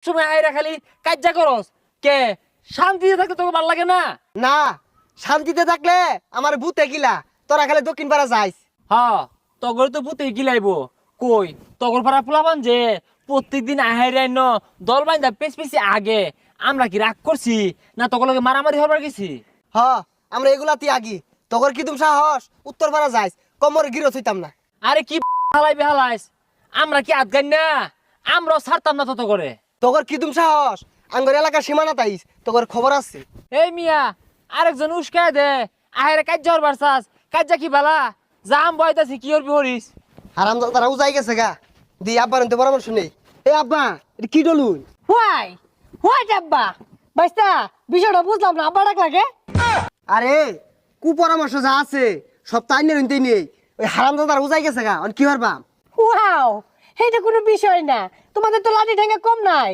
সময় আইরা খালি কাজ্জা করস কে? শান্তিতে থাকতে তোকে ভালো লাগে না? না শান্তিতে থাকলে আমার ভূতে গিলা তোরা খালি দক্ষিণ পাড়া যাইস। হ্যাঁ, তগর তো পুতে গিলাইব। কই তগর পাড়া পোলাবান যে প্রত্যেকদিন আহাইরাই ন দল বাইন্দা পেছ পেছি আগে, আমরা কি রাগ করছি না তগর লগে মারামারি হবার গেছি? হ আমরা এগুলাতে আগি তোর কি তুমি সাহস উত্তর পাড়া যাইস কমরে গিরত হইতাম না। আরে কি হালাই বেহালাইস, আমরা কি আদগান না? আমরাও ছাড়তাম না তত করে। তোর কি তুমি সাহস আঙ্গর এলাকার সীমানা তাইস তোর খবর আছে। এই মিয়া, আরেকজন উস্কায় দে, আহেরে কাজ্জা হরবার চাস, কাজ্জা কি বালা? জাম বয়তাছি কি হরবি হরিস? হারাম তারা উজাই গেছে গা দি আব্বার তো পরামর্শ নেই। এই আব্বা এটা কি ডলুন? হোয়াই হোয়াই আব্বা বাইস্তা বিষয়টা বুঝলাম না, আব্বা ডাক লাগে। আরে কু পরামর্শ যা আছে সব তাই নেই ওই হারাম দাদার উজাই গেছে গা কি পারবা? ওয়াও, এইটা কোনো বিষয় না, তোমাদের তো লাঠি ঠেঙ্গা কম নাই,